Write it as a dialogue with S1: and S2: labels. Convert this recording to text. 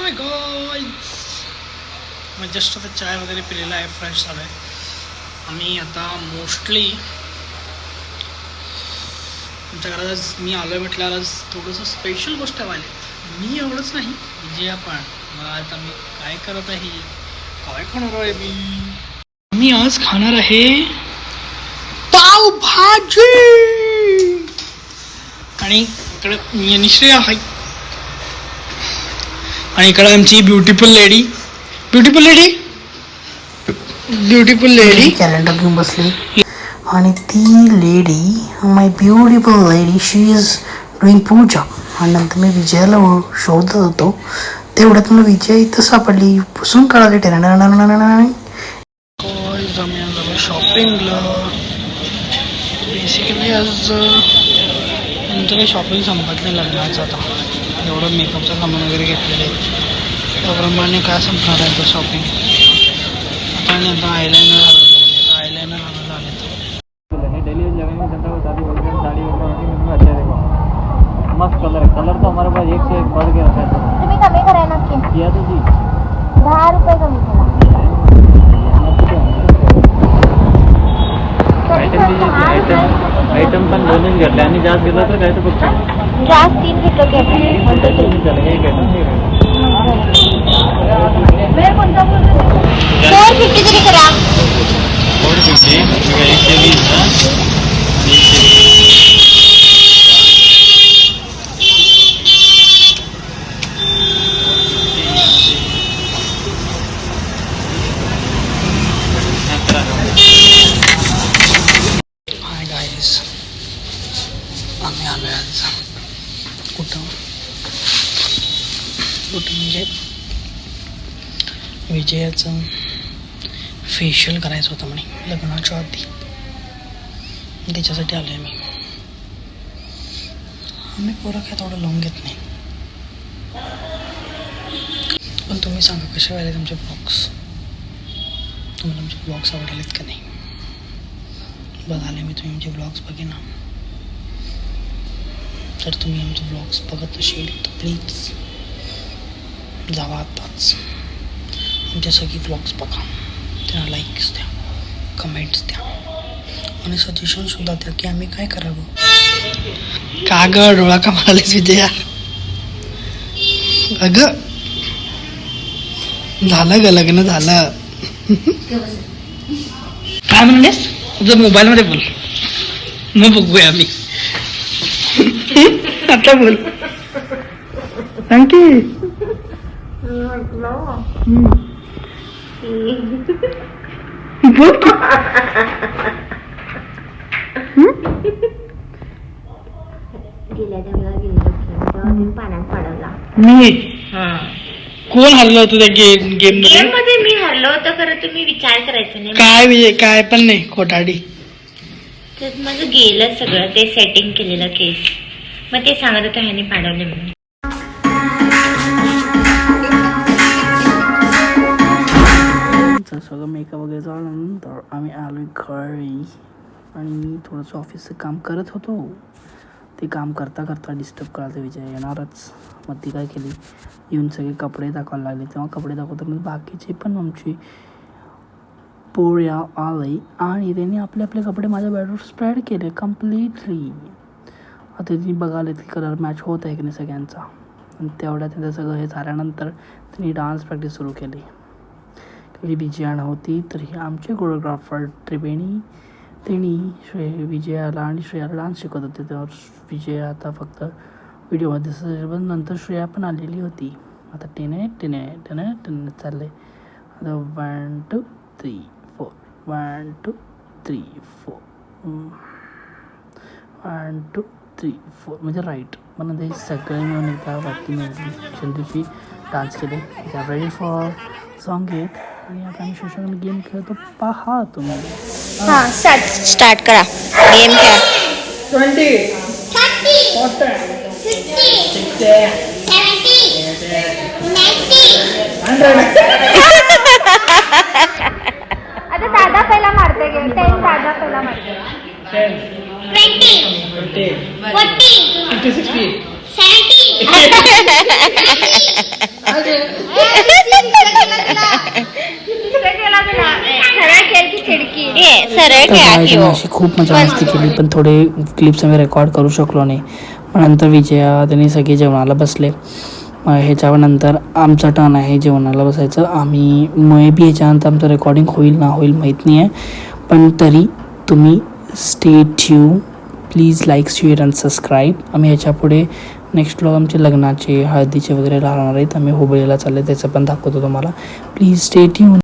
S1: Hi guys, मैं just आता चाय वगैरे पिलेला आहे, फ्रेश झालो आहे. आम्ही आता मोस्टली आमच्या घरात आज मी आलो आहे म्हटल्यावर आज थोडंसं स्पेशल गोष्ट व्हायला. मी एवढंच नाही, विजया पण. मग आज आम्ही काय करत आहे, काय खाणार आहे मी आज खाणार आहे पावभाजी. आणि इकडे मी आणि श्रेया आहे, आणि इकडे आमची ब्युटिफुल लेडी कॅलेंडर घेऊन बसली. आणि ती lady, my beautiful lady, she is doing puja. आणि नंतर मी विजयाला शोधत होतो, तेवढ्यात मला विजया इथं सापडली, पुसून काढाली. शॉपिंगला बेसिकली आज नंतर काही शॉपिंग संपत नाही लग्नाचं. आता एवढं मेकअपचं सामान वगैरे घेतलेलं आहे, त्याप्रमाणे काय संपणार आहे तर शॉपिंग. आता आणि आता आयलाइनर आणायला आले तर मस्त कलर तो हमारे पास एक से एक बढ़ के रखा है. तुम्ही कमी करा नक्की किया तो जी 10 रुपये कमी करा. आयटम पण दोनच घेतले आणि जास्त घेतलं तर काय तर फक्त जास्त 3 घेतलं तरी करा. 120 आम्ही आलो आहे आज कुठं म्हणजे विजयाचं फेशियल करायचं होतं म्हणे लग्नाच्या आधी, त्याच्यासाठी आलो आहे मी. आम्ही पोरं काय थोडं लावून घेत नाही. पण तुम्ही सांगा कसे व्हायला तुमचे ब्लॉग्स, तुम्हाला तुमचे ब्लॉग्स आवडलेत का नाही. बघाले मी, तुम्ही आमचे ब्लॉग्स बघेना. जर तुम्ही आमचे ब्लॉग्स बघत असेल तर प्लीज जावा आताच आमचे सगळे ब्लॉग्स बघा, त्यांना लाईक्स द्या, कमेंट्स द्या आणि सजेशनसुद्धा द्या की आम्ही काय करावं. का ग डोळा का म्हणालेस विजया. अगं झालं ग लग्न झालं. काय म्हणलेस, तुझं मोबाईलमध्ये बोल, मग बघूया आम्ही. आता बोल, सांग की. मी कोण हरलं होतं त्या गेम मध्ये.
S2: मी हरलो होतो खरं, तुम्ही विचार करायचं नाही.
S1: काय विजय, काय पण नाही, खोटाडी.
S2: तर माझं गेलं सगळं, ते सेटिंग केलेलं केस, मग ते सांगत होतं ह्याने पाडवले म्हणून.
S1: सगळं मेकअप वगैरे झाल्यानंतर आम्ही आलो घरी. आणि मी थोडंसं ऑफिसचं काम करत होतो. ते काम करता करता डिस्टर्ब करायचा विचार येणारच. मग ती काय केली, येऊन सगळे कपडे दाखवायला लागले. तेव्हा कपडे दाखवताना बाकीचे पण आमची पोळ्या आले आणि त्यांनी आपले आपले कपडे माझ्या बेडवर स्प्रेड केले कम्प्लिटली. आता त्यांनी बघायला की कलर मॅच होत आहे की नाही सगळ्यांचा. आणि तेवढ्या त्यांचं सगळं हे झाल्यानंतर त्यांनी डान्स प्रॅक्टिस सुरू केली. ही विजया नव्हती तर ही आमचे कोरिओग्राफर त्रिवेणी, त्यांनी विजयाला आणि श्रेयाला डान्स शिकवत होते. तेव्हा विजया आता फक्त व्हिडिओमध्ये दिसत, पण नंतर श्रेया पण आलेली होती. आता टेने चाललं आहे. आता 1 2 3 4 1 2 3 4 1 2 3 4 म्हणजे राईट. मग नंतर हे सगळे मिळून एकदा वरती मिळून दिवशी डान्स केले. त्या रेडी फॉर सॉन्ग घेत. आणि आता आम्ही सोशल गेम खेळतो, पहा तुम्ही.
S2: हां, स्टार्ट करा गेम खेळा.
S1: 20 40 50
S2: आता दादा पहिला मारते गेम. 10 दादा पहिला मारते.
S1: 10 20 40 50 60 70
S2: 70 सरळ
S1: तर
S2: खेळा
S1: guys,
S2: की
S1: आम्ही
S2: हो.
S1: अशी खूप मजा मस्ती केली, पण थोडे क्लिप्स आम्ही रेकॉर्ड करू शकलो नाही. मग नंतर विजया त्यांनी सगळे जेवणाला बसले. मग ह्याच्यानंतर आमचा टर्न आहे जेवणाला बसायचं. आम्ही मे बी ह्याच्यानंतर आमचं रेकॉर्डिंग होईल ना होईल माहीत नाही आहे, पण तरी तुम्ही stay tune. Please like, share and subscribe. आम्ही ह्याच्यापुढे नेक्स्ट व्लॉग आमचे लग्नाचे, हळदीचे वगैरे राहणार आहेत. आम्ही हुबळीला चालले, त्याचं पण दाखवतो तुम्हाला. Please stay tune.